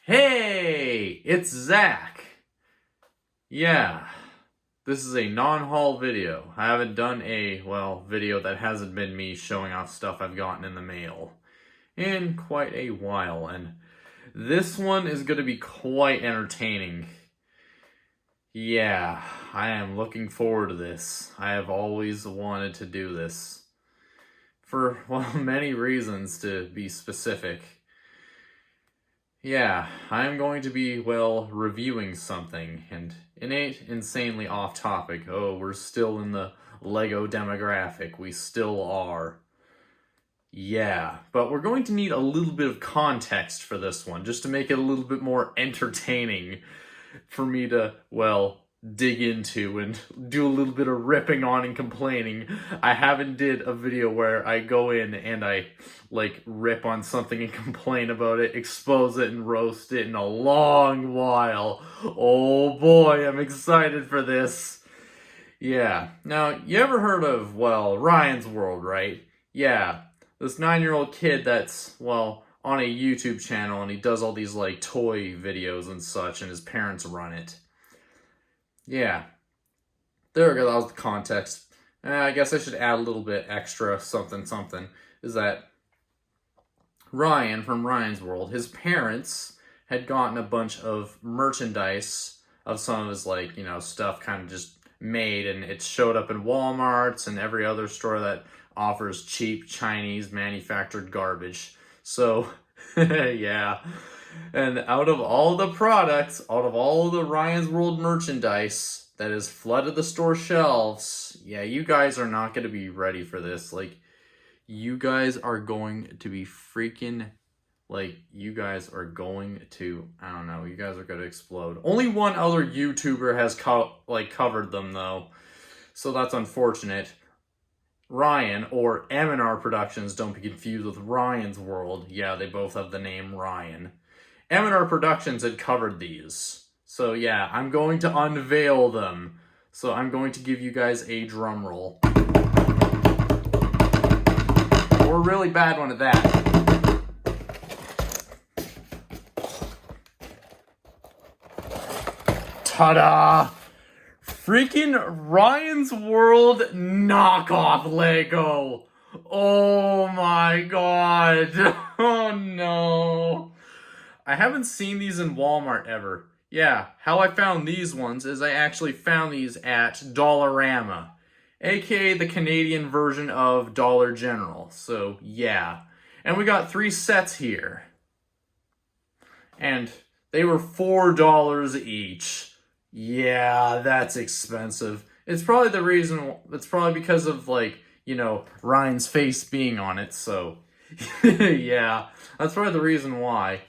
Hey, it's Zach. Yeah, this is a non-haul video. I haven't done a, video that hasn't been me showing off stuff I've gotten in the mail in quite a while, and this one is going to be quite entertaining. Yeah, I am looking forward to this. I have always wanted to do this. For, many reasons to be specific. Yeah, I'm going to be, reviewing something, and it ain't insanely off topic. Oh, we're still in the LEGO demographic. We still are. Yeah, but we're going to need a little bit of context for this one, just to make it a little bit more entertaining for me to, dig into and do a little bit of ripping on and complaining. I haven't did a video where I go in and I rip on something and complain about it, expose it and roast it in a long while. Oh boy, I'm excited for this. Yeah. Now, you ever heard of, Ryan's World, right? Yeah. This 9-year-old kid that's, on a YouTube channel, and he does all these toy videos and such, and his parents run it. Yeah, there we go, that was the context. I guess I should add a little bit extra something, is that Ryan from Ryan's World, his parents had gotten a bunch of merchandise of some of his, stuff kind of just made, and it showed up in Walmarts and every other store that offers cheap Chinese manufactured garbage. So, yeah. And out of all the products, out of all the Ryan's World merchandise that has flooded the store shelves, yeah, you guys are not going to be ready for this. You guys are going to be freaking, you guys are going to, I don't know, you guys are going to explode. Only one other YouTuber has, covered them, though. So that's unfortunate. Ryan, or M&R Productions, don't be confused with Ryan's World. Yeah, they both have the name Ryan. M&R Productions had covered these. So yeah, I'm going to unveil them. So I'm going to give you guys a drum roll. Or a really bad one at that. Ta-da! Freaking Ryan's World knockoff LEGO! Oh my god! Oh no! I haven't seen these in Walmart ever. Yeah, how I found these ones is I actually found these at Dollarama, aka the Canadian version of Dollar General. So, yeah. And we got 3 sets here. And they were $4 each. Yeah, that's expensive. It's probably because of, Ryan's face being on it, so... yeah, that's probably the reason why.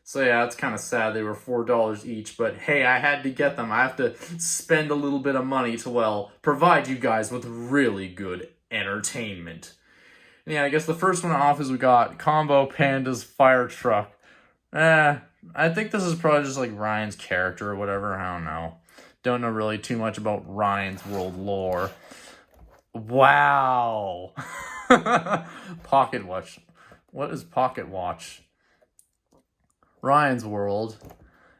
So yeah, it's kind of sad they were $4 each, but hey, I had to get them. I have to spend a little bit of money to, provide you guys with really good entertainment. And yeah, I guess the first one off is we got Combo Panda's fire truck. I think this is probably just Ryan's character or whatever, I don't know. Don't know really too much about Ryan's World lore. Wow! Pocket watch. What is pocket watch? Ryan's World.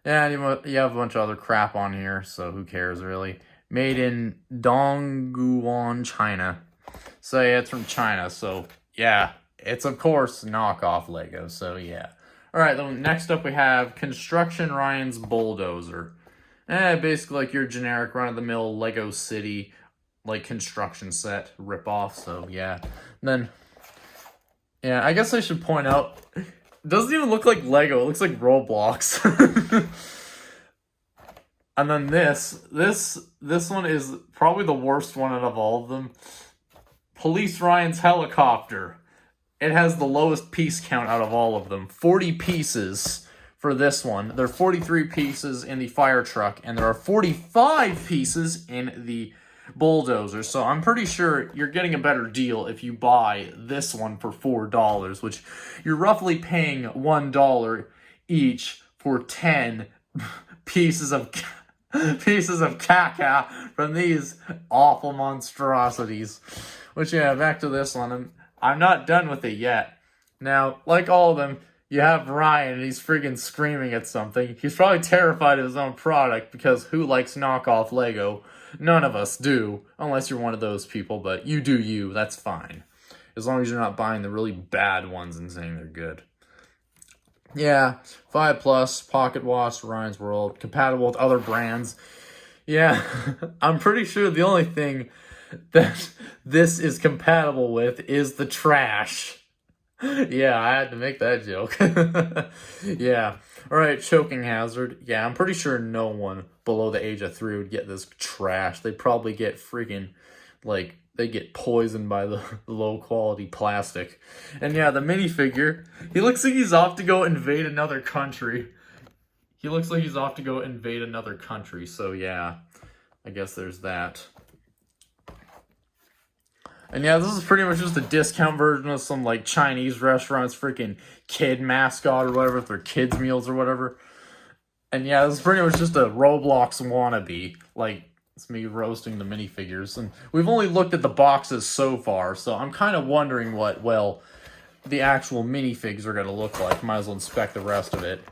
Yeah, you have a bunch of other crap on here, so who cares, really. Made in Dongguan, China. So, yeah, it's from China, so, yeah. It's, of course, knockoff LEGO, so, yeah. Alright, then next up we have Construction Ryan's Bulldozer. Basically, your generic run-of-the-mill LEGO City, construction set ripoff, so, yeah. And then, yeah, I guess I should point out... It doesn't even look like Lego. It looks like Roblox. And then this one is probably the worst one out of all of them. Police Ryan's helicopter. It has the lowest piece count out of all of them. 40 pieces for this one. There are 43 pieces in the fire truck, and there are 45 pieces in the bulldozer. So I'm pretty sure you're getting a better deal if you buy this one for $4, which you're roughly paying $1 each for 10 pieces of caca from these awful monstrosities. Which, yeah, back to this one. I'm not done with it yet. Now, like all of them, You have Ryan, and he's freaking screaming at something. He's probably terrified of his own product, because who likes knockoff Lego? None of us do, unless you're one of those people, but you do you, that's fine. As long as you're not buying the really bad ones and saying they're good. Yeah, 5+, pocket watch, Ryan's World, compatible with other brands. Yeah, I'm pretty sure the only thing that this is compatible with is the trash. Yeah, I had to make that joke. Yeah. Alright, choking hazard. Yeah, I'm pretty sure no one below the age of 3 would get this trash. They'd probably get freaking, like, they get poisoned by the low quality plastic. And yeah, the minifigure, he looks like he's off to go invade another country. He looks like he's off to go invade another country, so yeah, I guess there's that. And yeah, this is pretty much just a discount version of some, like, Chinese restaurant's freaking kid mascot or whatever, if they're kids' meals or whatever. And yeah, this is pretty much just a Roblox wannabe. Like, it's me roasting the minifigures. And we've only looked at the boxes so far, so I'm kind of wondering what, well, the actual minifigs are going to look like. Might as well inspect the rest of it.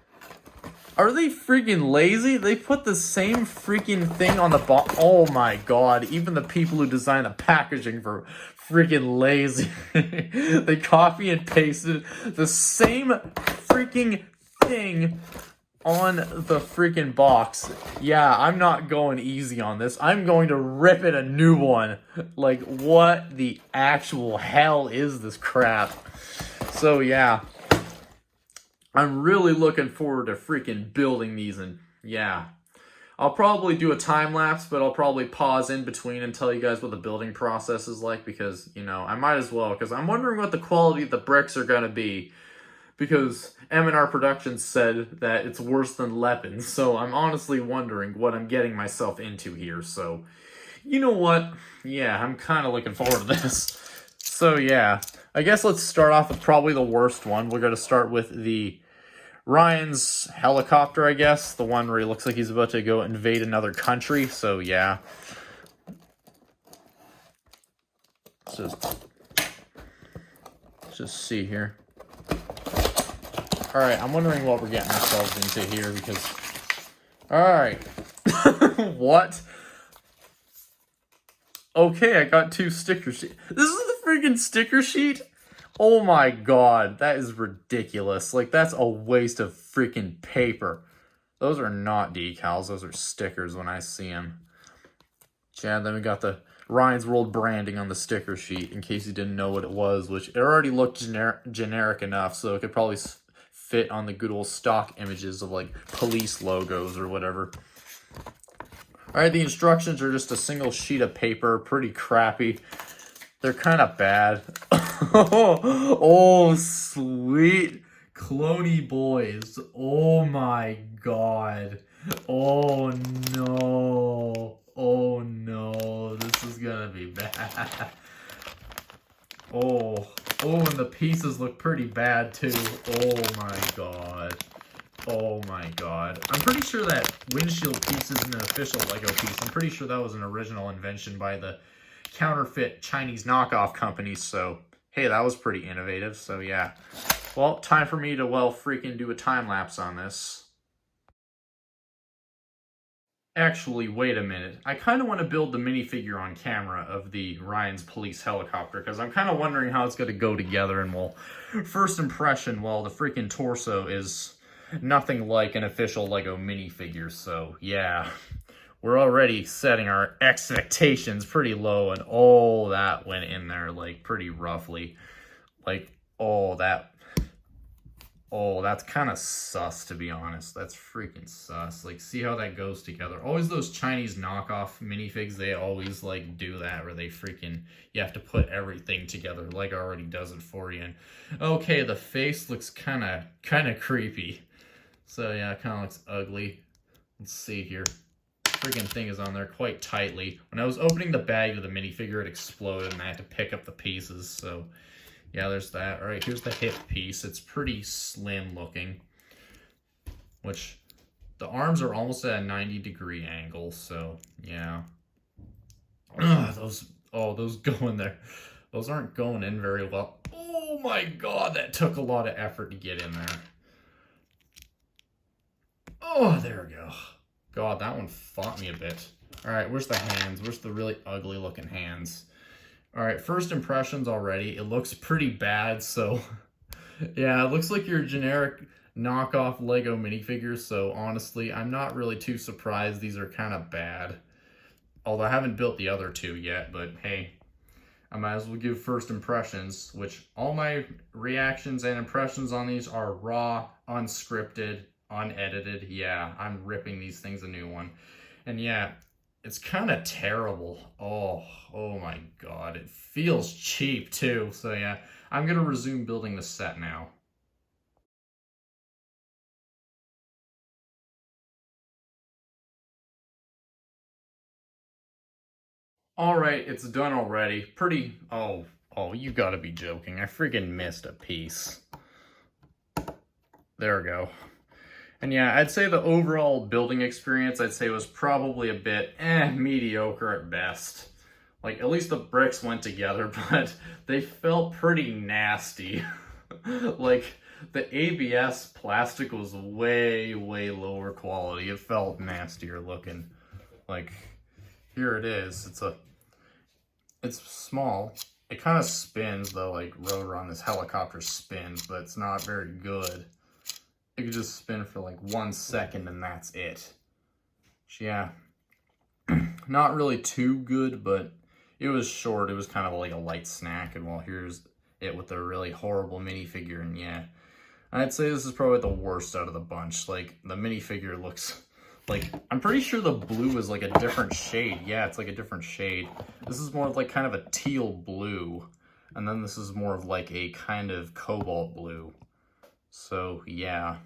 Are they freaking lazy? They put the same freaking thing on the box. Oh my god, even the people who design the packaging for freaking lazy. They copy and pasted the same freaking thing on the freaking box. Yeah, I'm not going easy on this. I'm going to rip it a new one. Like, what the actual hell is this crap? So yeah, I'm really looking forward to freaking building these, and yeah. I'll probably do a time lapse, but I'll probably pause in between and tell you guys what the building process is like, because, you know, I might as well, because I'm wondering what the quality of the bricks are going to be, because M&R Productions said that it's worse than lepin, so I'm honestly wondering what I'm getting myself into here, so, you know what? Yeah, I'm kind of looking forward to this. So yeah, I guess let's start off with probably the worst one. We're going to start with the Ryan's helicopter, I guess. The one where he looks like he's about to go invade another country. So, yeah. Let's just see here. Alright, I'm wondering what we're getting ourselves into here, because... Alright. What? Okay, I got 2 sticker sheets. This is the freaking sticker sheet? Oh my god, that is ridiculous. Like, that's a waste of freaking paper. Those are not decals, those are stickers when I see them. Yeah, then we got the Ryan's World branding on the sticker sheet, in case you didn't know what it was, which it already looked generic enough, so it could probably fit on the good old stock images of, like, police logos or whatever. Alright, the instructions are just a single sheet of paper, pretty crappy. They're kind of bad. Oh, sweet cloney boys. Oh my god. Oh no. Oh no. This is gonna be bad. Oh, and the pieces look pretty bad too. Oh my god. Oh my god. I'm pretty sure that windshield piece isn't an official Lego piece. I'm pretty sure that was an original invention by the counterfeit Chinese knockoff companies, so hey, that was pretty innovative. So yeah, well, time for me to, well, freaking do a time lapse on this. Actually, wait a minute, I kind of want to build the minifigure on camera of the Ryan's police helicopter, because I'm kind of wondering how it's going to go together. And well, first impression, well, the freaking torso is nothing like an official Lego minifigure, so yeah. We're already setting our expectations pretty low, and oh, that went in there, like, pretty roughly. Like, that's kind of sus, to be honest. That's freaking sus. Like, see how that goes together. Always those Chinese knockoff minifigs, they always, like, do that, where they freaking, you have to put everything together. Lego already does it for you. And, okay, the face looks kind of creepy. So, yeah, it kind of looks ugly. Let's see here. Freaking thing is on there quite tightly. When I was opening the bag of the minifigure, it exploded and I had to pick up the pieces. So yeah, there's that. All right, here's the hip piece. It's pretty slim looking, which the arms are almost at a 90-degree angle. So yeah, those go in there. Those aren't going in very well. Oh my God, that took a lot of effort to get in there. Oh, there we go. God, that one fought me a bit. All right, where's the hands? Where's the really ugly looking hands? All right, first impressions already. It looks pretty bad, so yeah, it looks like your generic knockoff Lego minifigures, so honestly, I'm not really too surprised these are kind of bad. Although I haven't built the other two yet, but hey, I might as well give first impressions, which all my reactions and impressions on these are raw, unscripted, unedited. Yeah, I'm ripping these things a new one. And yeah, it's kind of terrible. Oh my God, it feels cheap too. So yeah, I'm gonna resume building the set now. All right, it's done already. Pretty, oh, you gotta be joking. I freaking missed a piece. There we go. And yeah, I'd say the overall building experience, I'd say was probably a bit mediocre at best. Like, at least the bricks went together, but they felt pretty nasty. Like, the ABS plastic was way lower quality. It felt nastier looking. Like, here it is. It's small. It kind of spins, though, like rotor on this helicopter spins, but it's not very good. It could just spin for like 1 second and that's it. Yeah, not really too good, but it was short. It was kind of like a light snack, and well, here's it with a really horrible minifigure, and yeah, I'd say this is probably the worst out of the bunch. Like, the minifigure looks like, I'm pretty sure the blue is like a different shade. Yeah, it's like a different shade. This is more of like kind of a teal blue, and then this is more of like a kind of cobalt blue. So yeah,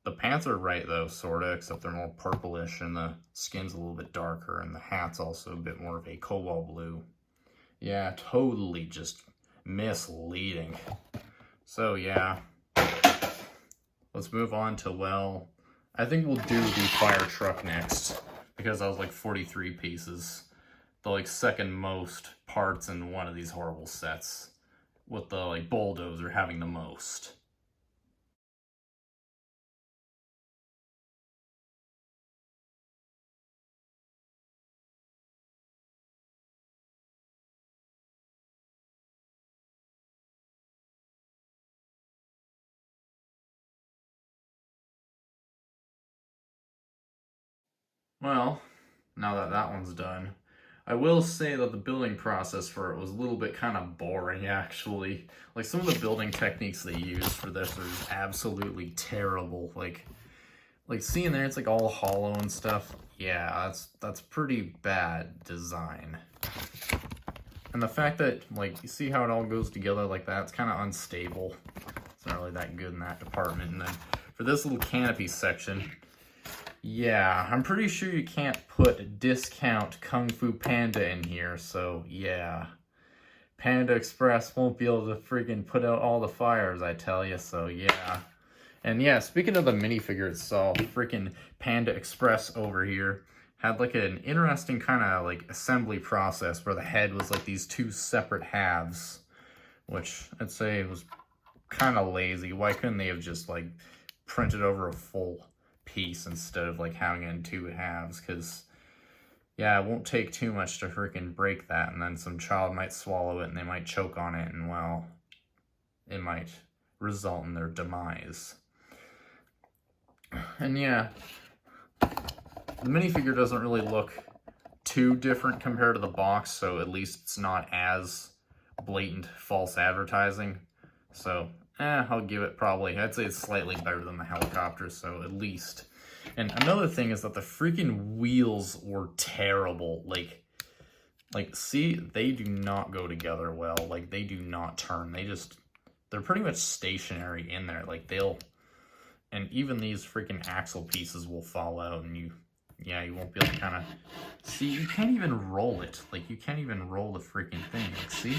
the pants are right though, sorta, except they're more purplish and the skin's a little bit darker and the hat's also a bit more of a cobalt blue. Yeah, totally just misleading. So yeah, let's move on to, well, I think we'll do the fire truck next, because I was like 43 pieces. The like second most parts in one of these horrible sets, with the like bulldozer having the most. Well, now that that one's done, I will say that the building process for it was a little bit kind of boring, actually. Like, some of the building techniques they used for this are absolutely terrible. Like seeing there, it's like all hollow and stuff. Yeah, that's pretty bad design. And the fact that, like, you see how it all goes together like that, it's kind of unstable. It's not really that good in that department. And then for this little canopy section, yeah, I'm pretty sure you can't put discount Kung Fu Panda in here, so yeah. Panda Express won't be able to freaking put out all the fires, I tell you, so yeah. And yeah, speaking of the minifigure itself, freaking Panda Express over here had like an interesting kind of like assembly process where the head was like these two separate halves, which I'd say was kind of lazy. Why couldn't they have just like printed over a full piece instead of like having it in two halves? Because yeah, it won't take too much to freaking break that, and then some child might swallow it and they might choke on it, and well, it might result in their demise. And yeah, the minifigure doesn't really look too different compared to the box, so at least it's not as blatant false advertising. So I'll give it probably, I'd say it's slightly better than the helicopter, so at least. And another thing is that the freaking wheels were terrible. Like, see, they do not go together well. Like, they do not turn. They're pretty much stationary in there. Like, and even these freaking axle pieces will fall out, and you won't be able to kind of, see, you can't even roll it. Like, you can't even roll the freaking thing. Like, see?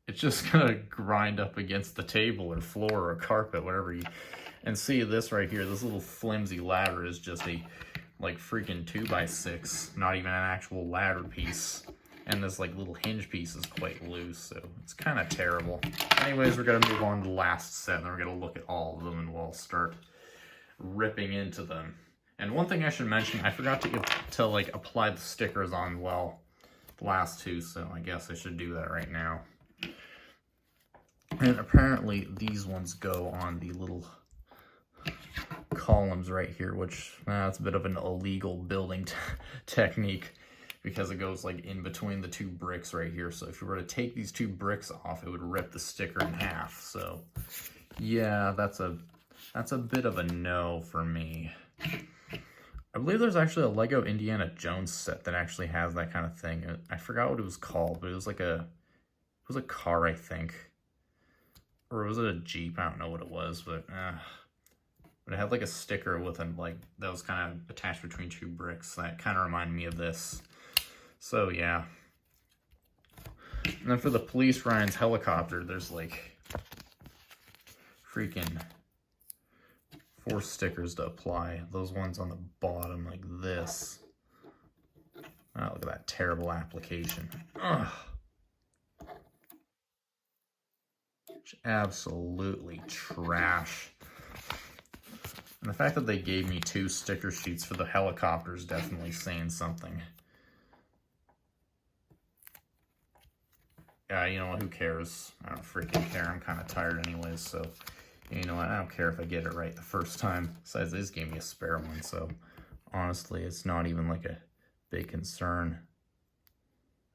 It's just gonna grind up against the table or floor or carpet, whatever you... And see this right here, this little flimsy ladder is just a, like, freaking 2x6, not even an actual ladder piece. And this like little hinge piece is quite loose, so it's kind of terrible. Anyways, we're gonna move on to the last set, and then we're gonna look at all of them, and we'll start ripping into them. And one thing I should mention, I forgot to like apply the stickers on the last two, so I guess I should do that right now. And apparently these ones go on the little columns right here, which that's a bit of an illegal building technique, because it goes like in between the two bricks right here. So if you were to take these two bricks off, it would rip the sticker in half. So yeah, that's a bit of a no for me. I believe there's actually a Lego Indiana Jones set that actually has that kind of thing. I forgot what it was called, but it was like it was a car, I think. Or was it a Jeep? I don't know what it was, but it had like a sticker with it, like that was kind of attached between two bricks. That kind of reminded me of this. So yeah. And then for the police Ryan's helicopter, there's like freaking 4 stickers to apply. Those ones on the bottom like this. Oh, look at that terrible application. Ugh. Absolutely trash. And the fact that they gave me 2 sticker sheets for the helicopter is definitely saying something. Yeah, you know what, who cares? I don't freaking care. I'm kind of tired anyways, so you know what, I don't care if I get it right the first time. Besides, they just gave me a spare one, so honestly, it's not even like a big concern.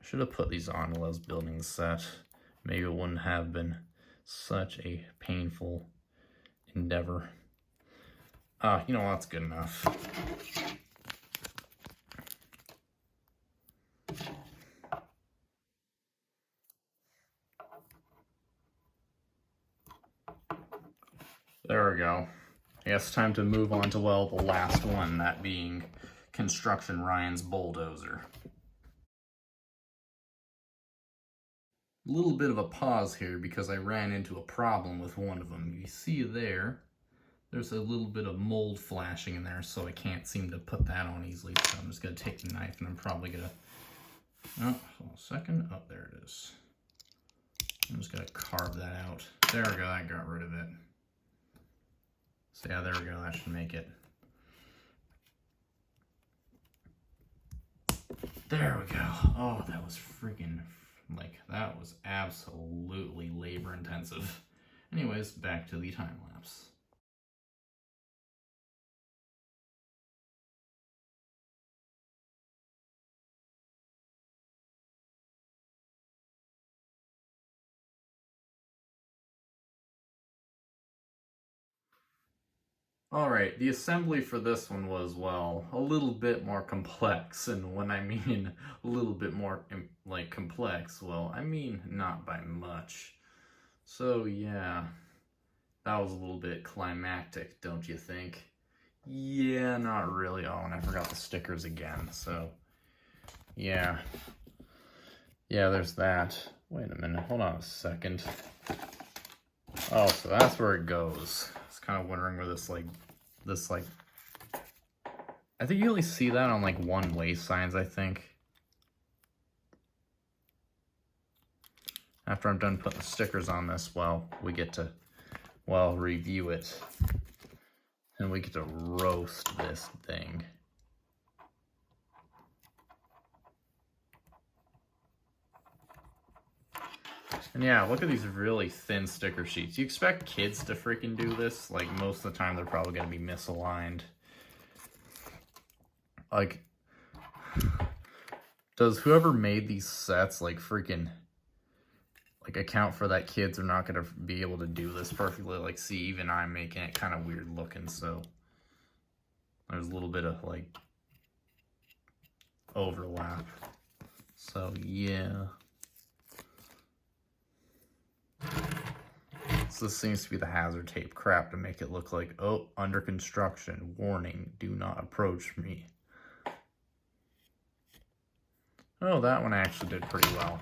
I should have put these on while I was building the set. Maybe it wouldn't have been such a painful endeavor. You know, that's good enough. There we go. I guess time to move on to, well, the last one, that being Construction Ryan's bulldozer. A little bit of a pause here because I ran into a problem with one of them. You see there's a little bit of mold flashing in there, so I can't seem to put that on easily. So I'm just going to take the knife and I'm probably going to... Oh, hold on a second. Oh, there it is. I'm just going to carve that out. There we go, that got rid of it. So yeah, there we go, that should make it. There we go. Oh, that was freaking, like, that was absolutely labor intensive. Anyways, back to the time lapse. Alright, the assembly for this one was, well, a little bit more complex, and when I mean a little bit more, like, complex, well, I mean not by much. So, yeah, that was a little bit climactic, don't you think? Yeah, not really. Oh, and I forgot the stickers again, so, yeah. Yeah, there's that. Wait a minute, hold on a second. Oh, so that's where it goes. I was kind of wondering where this, I think you only see that on, like, one-way signs, I think. After I'm done putting the stickers on this, well, we get to, well, review it. And we get to roast this thing. And yeah, look at these really thin sticker sheets. You expect kids to freaking do this? Like, most of the time they're probably going to be misaligned. Like, does whoever made these sets, like, freaking, like, account for that kids are not going to be able to do this perfectly? Like, see, even I'm making it kind of weird looking, so there's a little bit of, like, overlap. So, yeah. So this seems to be the hazard tape crap to make it look like, oh, under construction, warning, do not approach me. Oh, that one actually did pretty well.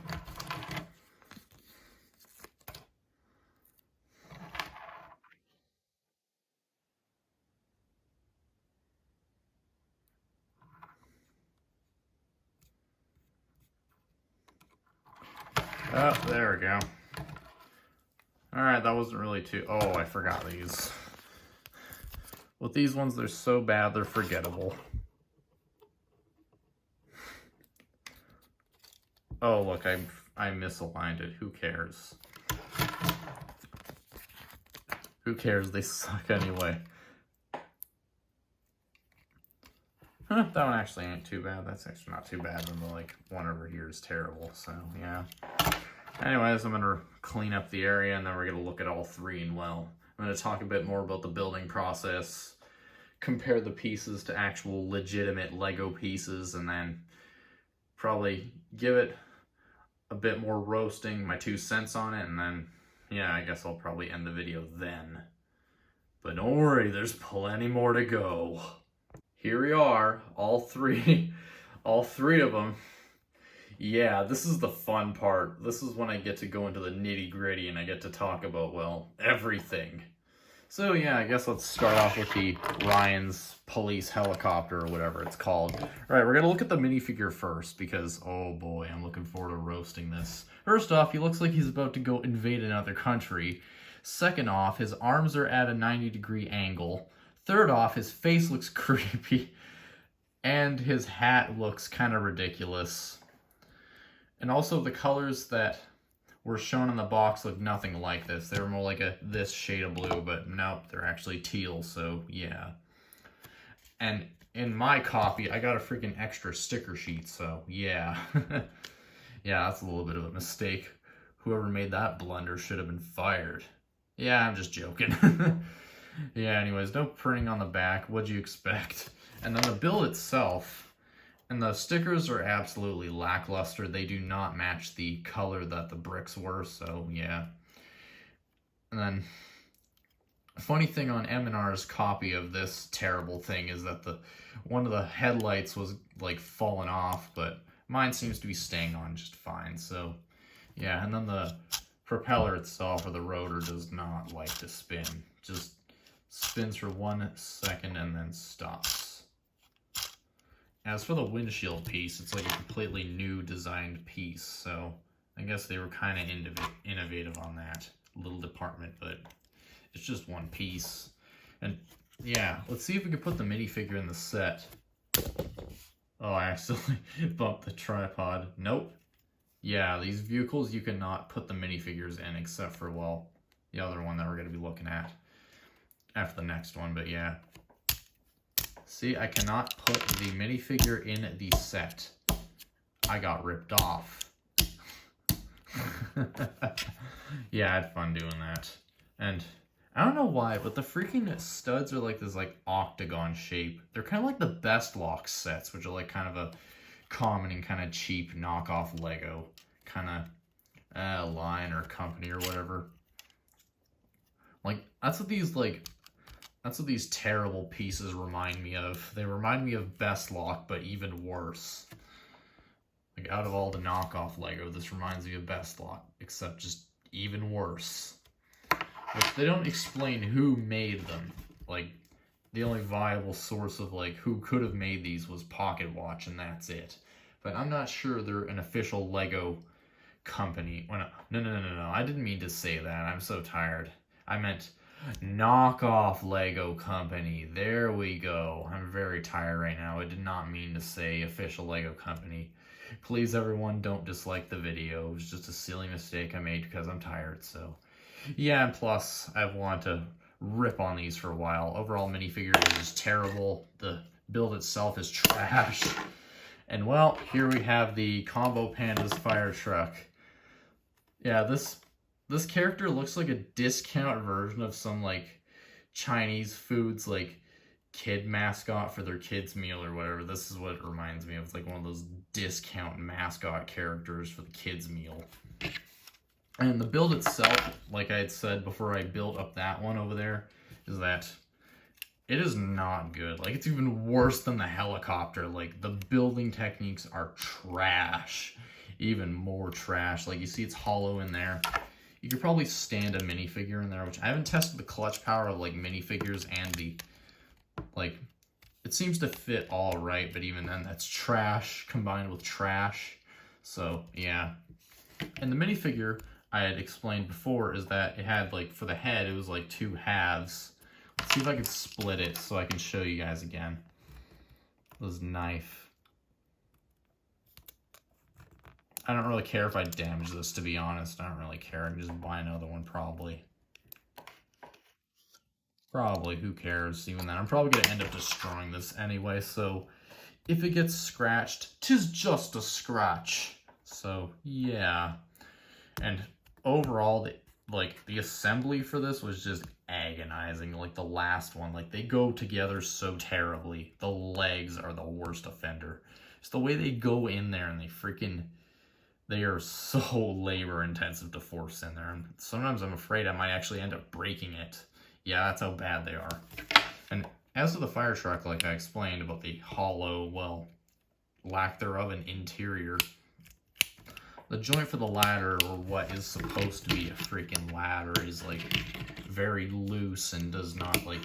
Oh, there we go. Alright, that wasn't really too... Oh, I forgot these. With these ones, they're so bad, they're forgettable. Oh, look, I misaligned it. Who cares? Who cares? They suck anyway. Huh, that one actually ain't too bad. That's actually not too bad. And the like one over here is terrible. So yeah. Anyways, I'm gonna clean up the area and then we're gonna look at all three. And well, I'm gonna talk a bit more about the building process, compare the pieces to actual legitimate Lego pieces, and then probably give it a bit more roasting, my 2 cents on it, and then yeah, I guess I'll probably end the video then. But don't worry, there's plenty more to go. Here we are, all three of them. Yeah, this is the fun part. This is when I get to go into the nitty gritty and I get to talk about, well, everything. So yeah, I guess let's start off with the Ryan's police helicopter or whatever it's called. All right, we're gonna look at the minifigure first because, oh boy, I'm looking forward to roasting this. First off, he looks like he's about to go invade another country. Second off, his arms are at a 90-degree angle. Third off, his face looks creepy. And his hat looks kind of ridiculous. And also the colors that were shown in the box look nothing like this. They were more like this shade of blue, but nope, they're actually teal, so yeah. And in my copy, I got a freaking extra sticker sheet, so yeah. Yeah, that's a little bit of a mistake. Whoever made that blunder should have been fired. Yeah, I'm just joking. Yeah, anyways, no printing on the back. What'd you expect? And then the build itself, and the stickers are absolutely lackluster. They do not match the color that the bricks were, so yeah. And then, a funny thing on M&R's copy of this terrible thing is that one of the headlights was like falling off, but mine seems to be staying on just fine, so yeah. And then the propeller itself, or the rotor, does not like to spin. Just spins for 1 second and then stops. As for the windshield piece, it's like a completely new designed piece, so I guess they were kind of innovative on that little department, but it's just one piece. And yeah, let's see if we can put the minifigure in the set. Oh, I accidentally bumped the tripod. Nope. Yeah, these vehicles you cannot put the minifigures in except for, well, the other one that we're going to be looking at after the next one, but yeah. See, I cannot put the minifigure in the set. I got ripped off. Yeah, I had fun doing that. And I don't know why, but the freaking studs are like this like octagon shape. They're kind of like the Best Lock sets, which are like kind of a common and kind of cheap knockoff Lego kind of line or company or whatever. Like, that's what these terrible pieces remind me of. They remind me of Best Lock, but even worse. Like, out of all the knockoff Lego, this reminds me of Best Lock, except just even worse. Which they don't explain who made them. Like, the only viable source of, like, who could have made these was Pocket Watch, and that's it. But I'm not sure they're an official Lego company. No, I didn't mean to say that. I'm so tired. I meant knockoff Lego company. There we go. I'm very tired right now. I did not mean to say official Lego company. Please, everyone, don't dislike the video. It was just a silly mistake I made because I'm tired, so. Yeah, and plus, I've wanted to rip on these for a while. Overall minifigure is terrible. The build itself is trash. And well, here we have the Combo Pandas fire truck. Yeah, this character looks like a discount version of some, like, Chinese foods, like, kid mascot for their kids' meal or whatever. This is what it reminds me of. It's like one of those discount mascot characters for the kids' meal. And the build itself, like I had said before I built up that one over there, is that it is not good. Like, it's even worse than the helicopter. Like, the building techniques are trash. Even more trash. Like, you see it's hollow in there. You could probably stand a minifigure in there, which I haven't tested the clutch power of, like, minifigures and the, like, it seems to fit all right, but even then, that's trash combined with trash. So, yeah. And the minifigure I had explained before is that it had, like, for the head, it was like 2 halves. Let's see if I can split it so I can show you guys again. This knife. I don't really care if I damage this, to be honest. I don't really care. I can just buy another one, probably. Probably, who cares? Even then, I'm probably going to end up destroying this anyway, so if it gets scratched, 'tis just a scratch. So, yeah. And overall, the assembly for this was just agonizing. Like, the last one, like, they go together so terribly. The legs are the worst offender. It's the way they go in there and they are so labor intensive to force in there. And sometimes I'm afraid I might actually end up breaking it. Yeah, that's how bad they are. And as to the fire truck, like I explained about the hollow, well, lack thereof an interior, the joint for the ladder, or what is supposed to be a freaking ladder, is like very loose and does not, like,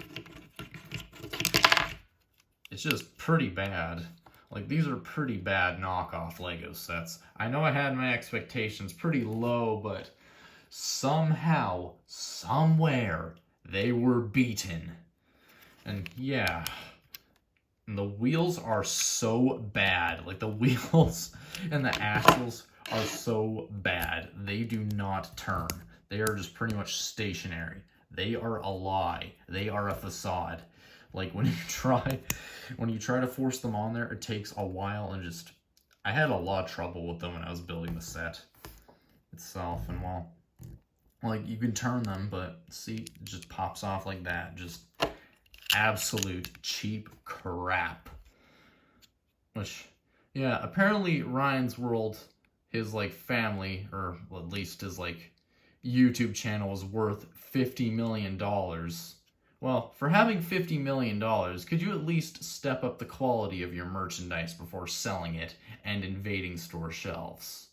it's just pretty bad. Like, these are pretty bad knockoff Lego sets. I know I had my expectations pretty low, but somehow, somewhere, they were beaten. And yeah, and the wheels are so bad. Like, the wheels and the axles are so bad. They do not turn. They are just pretty much stationary. They are a lie. They are a facade. Like, when you try to force them on there, it takes a while, and just, I had a lot of trouble with them when I was building the set itself. And well, like, you can turn them, but see, it just pops off like that. Just absolute cheap crap. Which, yeah, apparently Ryan's World, his, like, family, or at least his, like, YouTube channel is worth $50 million. Well, for having $50 million, could you at least step up the quality of your merchandise before selling it and invading store shelves?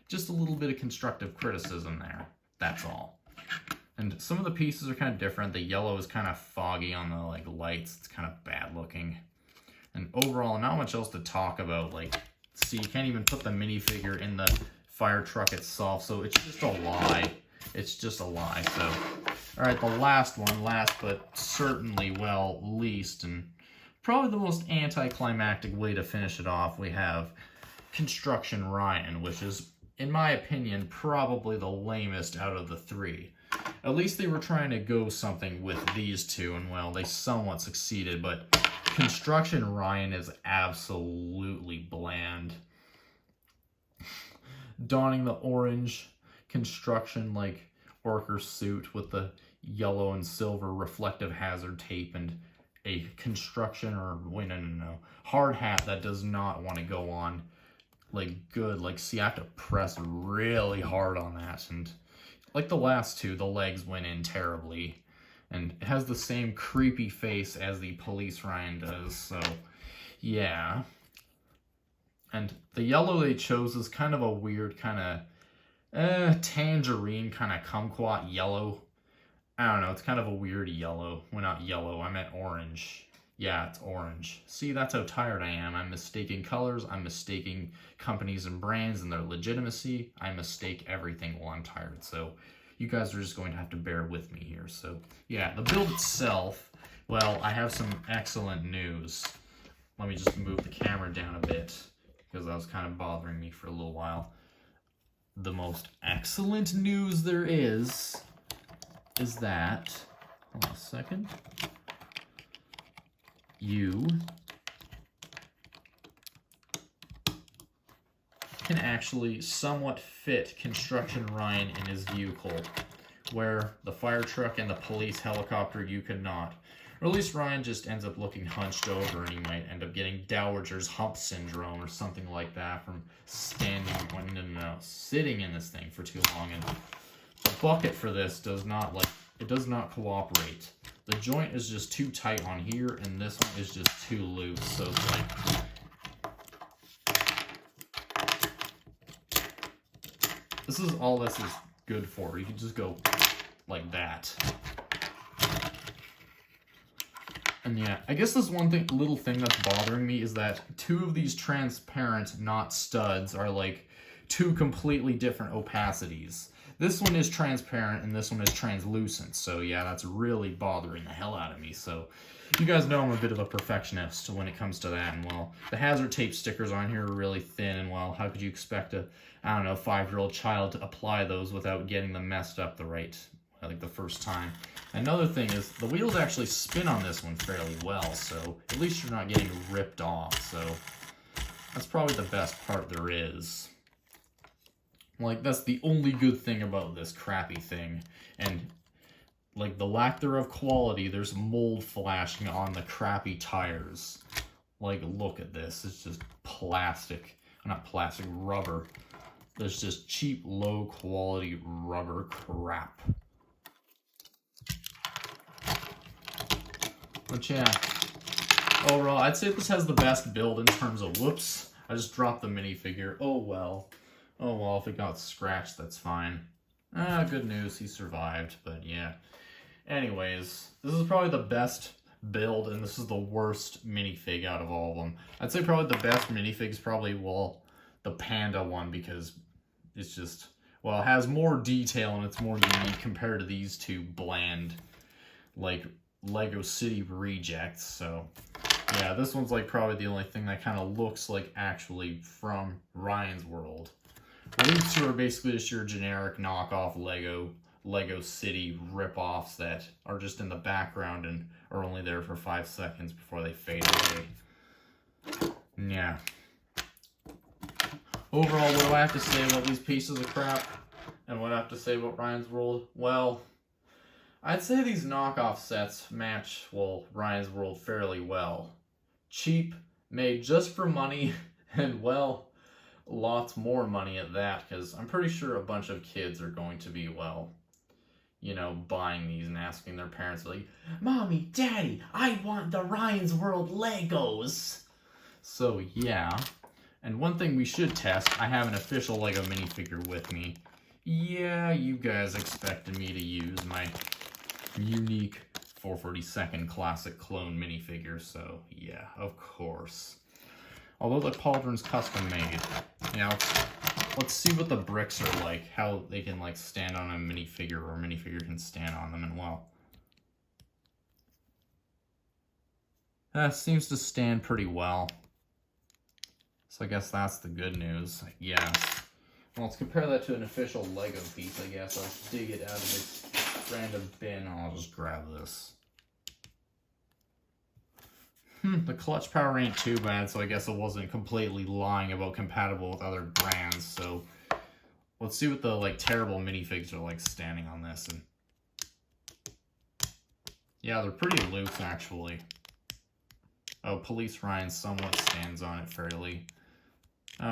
Just a little bit of constructive criticism there. That's all. And some of the pieces are kind of different. The yellow is kind of foggy on the, like, lights. It's kind of bad looking. And overall, not much else to talk about. Like, see, you can't even put the minifigure in the fire truck itself, so it's just a lie. It's just a lie. So, alright, the last one, last but certainly, well, least, and probably the most anticlimactic way to finish it off, we have Construction Ryan, which is, in my opinion, probably the lamest out of the 3. At least they were trying to go something with these two, and well, they somewhat succeeded, but Construction Ryan is absolutely bland. Donning the orange construction, like, worker suit with the yellow and silver reflective hazard tape and a construction, or wait, no, hard hat that does not want to go on, like, good. Like, see, I have to press really hard on that, and like the last two, the legs went in terribly, and it has the same creepy face as the police Ryan does, so yeah. And the yellow they chose is kind of a weird kind of tangerine kind of kumquat yellow. I don't know, it's kind of a weird yellow. Well, not yellow, I meant orange. Yeah, it's orange. See, that's how tired I am. I'm mistaking colors, I'm mistaking companies and brands and their legitimacy. I mistake everything while I'm tired, so you guys are just going to have to bear with me here. So, yeah, the build itself, well, I have some excellent news. Let me just move the camera down a bit, because that was kind of bothering me for a little while. The most excellent news there is that, hold on a second, you can actually somewhat fit Construction Ryan in his vehicle, where the fire truck and the police helicopter you could not. Or at least Ryan just ends up looking hunched over, and he might end up getting Dowager's hump syndrome or something like that from sitting in this thing for too long. And the bucket for this does not cooperate. The joint is just too tight on here, and this one is just too loose. So it's like, this is all this is good for. You can just go like that. And yeah, I guess this little thing that's bothering me is that 2 of these transparent, not studs, are like two completely different opacities. This one is transparent and this one is translucent. So yeah, that's really bothering the hell out of me. So you guys know I'm a bit of a perfectionist when it comes to that. And well, the hazard tape stickers on here are really thin. And well, how could you expect a, I don't know, 5-year-old child to apply those without getting them messed up the first time? Another thing is the wheels actually spin on this one fairly well. So at least you're not getting ripped off. So that's probably the best part there is. Like, that's the only good thing about this crappy thing. And, like, the lack thereof quality, there's mold flashing on the crappy tires. Like, look at this. It's just plastic. Not plastic, rubber. There's just cheap, low-quality rubber crap. But, yeah. Overall, I'd say this has the best build in terms of... Whoops. I just dropped the minifigure. Oh, well. Oh, well, if it got scratched, that's fine. Good news, he survived, but yeah. Anyways, this is probably the best build, and this is the worst minifig out of all of them. I'd say probably the best minifig is probably, well, the panda one, because it's just, well, it has more detail and it's more unique compared to these two bland, like, Lego City rejects, so... Yeah, this one's, like, probably the only thing that kind of looks like actually from Ryan's World. These two are basically just your generic knockoff Lego City rip-offs that are just in the background and are only there for 5 seconds before they fade away. Yeah. Overall, what do I have to say about these pieces of crap? And what I have to say about Ryan's World? Well, I'd say these knockoff sets match, well, Ryan's World fairly well. Cheap, made just for money, and, well... lots more money at that, because I'm pretty sure a bunch of kids are going to be, well, you know, buying these and asking their parents, like, Mommy, Daddy, I want the Ryan's World Legos! So, yeah. And one thing we should test, I have an official Lego minifigure with me. Yeah, you guys expected me to use my unique 442nd classic clone minifigure, so yeah, of course. Although the pauldron's custom made. Yeah, let's see what the bricks are like. How they can, like, stand on a minifigure, or a minifigure can stand on them, and well. That seems to stand pretty well. So I guess that's the good news, I guess. Well, let's compare that to an official Lego piece, I guess. I'll dig it out of this random bin. I'll just grab this. The clutch power ain't too bad, so I guess it wasn't completely lying about compatible with other brands, so let's see what the, like, terrible minifigs are like standing on this. And yeah, they're pretty loose, actually. Oh, Police Ryan somewhat stands on it fairly.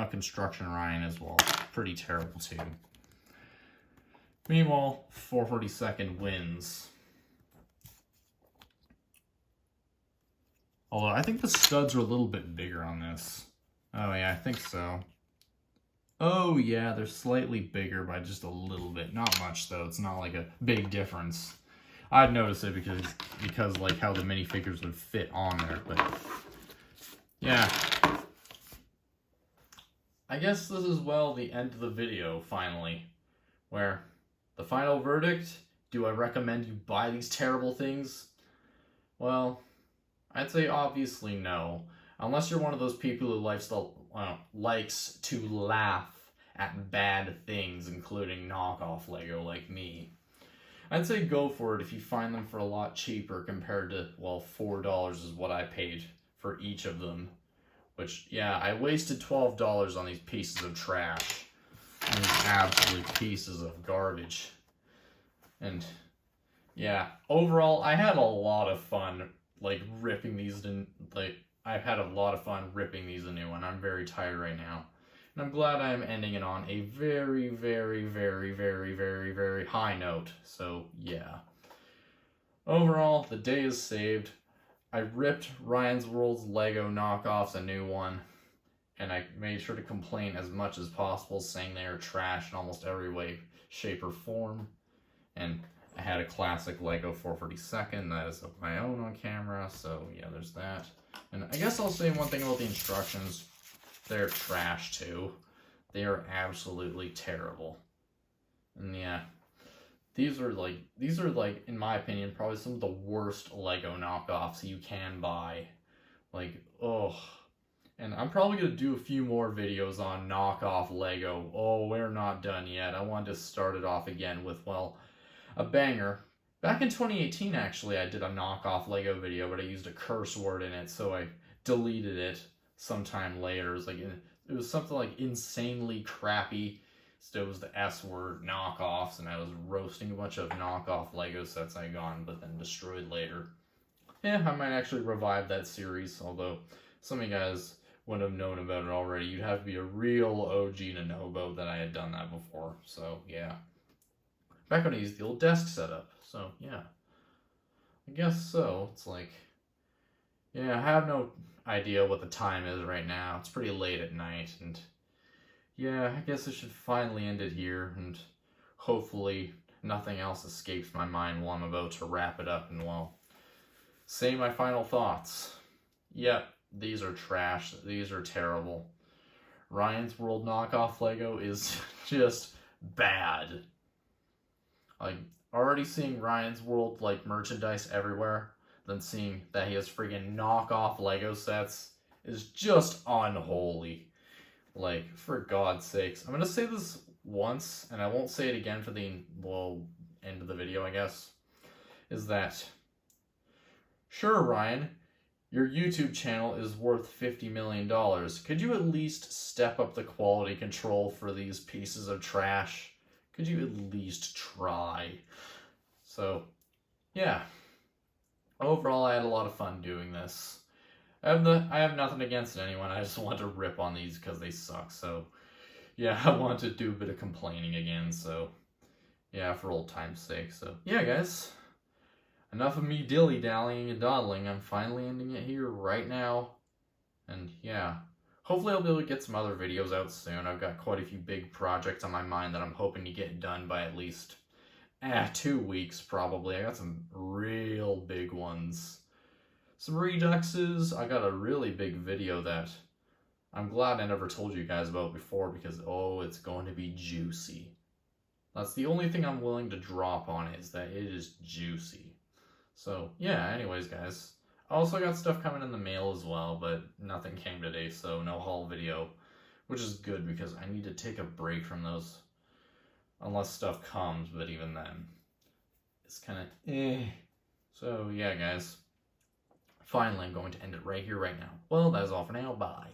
Construction Ryan as well. Pretty terrible, too. Meanwhile, 442nd wins. Although, I think the studs are a little bit bigger on this. Oh, yeah, I think so. Oh, yeah, they're slightly bigger by just a little bit. Not much, though. It's not like a big difference. I'd notice it because like, how the minifigures would fit on there, but... yeah. I guess this is, well, the end of the video, finally. Where, the final verdict? Do I recommend you buy these terrible things? Well... I'd say obviously no, unless you're one of those people who likes to laugh at bad things, including knockoff Lego like me. I'd say go for it if you find them for a lot cheaper compared to, well, $4 is what I paid for each of them. Which, yeah, I wasted $12 on these pieces of trash. These absolute pieces of garbage. And, yeah, overall, I had a lot of fun like ripping these in, like, I've had a lot of fun ripping these anew, and I'm very tired right now. And I'm glad I'm ending it on a very, very, very, very, very, very high note. So, yeah. Overall, the day is saved. I ripped Ryan's World's Lego knockoffs a new one, and I made sure to complain as much as possible, saying they are trash in almost every way, shape, or form. And I had a classic Lego 442nd that is of my own on camera, so yeah, there's that. And I guess I'll say one thing about the instructions. They're trash too. They are absolutely terrible. And yeah, these are like, in my opinion, probably some of the worst Lego knockoffs you can buy. Like, oh. And I'm probably going to do a few more videos on knockoff Lego. Oh, we're not done yet. I wanted to start it off again with, well, a banger. Back in 2018, actually, I did a knockoff Lego video, but I used a curse word in it, so I deleted it sometime later. It was like, it was something like insanely crappy. So it was the S word, knockoffs, and I was roasting a bunch of knockoff Lego sets I got, but then destroyed later. Yeah, I might actually revive that series, although some of you guys wouldn't have known about it already. You'd have to be a real OG to know about that I had done that before. So, yeah. Back when I used the old desk setup. So, yeah. I guess so. It's like, yeah, I have no idea what the time is right now. It's pretty late at night, and yeah, I guess I should finally end it here, and hopefully nothing else escapes my mind while I'm about to wrap it up and, well, say my final thoughts. Yep, these are trash. These are terrible. Ryan's World knockoff Lego is just bad. Like, already seeing Ryan's World, like, merchandise everywhere, then seeing that he has friggin' knockoff Lego sets is just unholy. Like, for God's sakes. I'm gonna say this once, and I won't say it again for the, well, end of the video, I guess, is that, sure, Ryan, your YouTube channel is worth $50 million. Could you at least step up the quality control for these pieces of trash? Could you at least try? So, yeah. Overall, I had a lot of fun doing this. I have nothing against anyone. I just want to rip on these because they suck. So, yeah, I want to do a bit of complaining again. So, yeah, for old time's sake. So, yeah, guys. Enough of me dilly-dallying and dawdling. I'm finally ending it here right now. And, yeah. Hopefully I'll be able to get some other videos out soon. I've got quite a few big projects on my mind that I'm hoping to get done by at least 2 weeks, probably. I got some real big ones. Some reduxes. I got a really big video that I'm glad I never told you guys about before because, oh, it's going to be juicy. That's the only thing I'm willing to drop on it, is that it is juicy. So, yeah, anyways, guys. I also got stuff coming in the mail as well, but nothing came today, so no haul video. Which is good because I need to take a break from those. Unless stuff comes, but even then, it's kind of So, yeah, guys. Finally, I'm going to end it right here, right now. Well, that is all for now. Bye.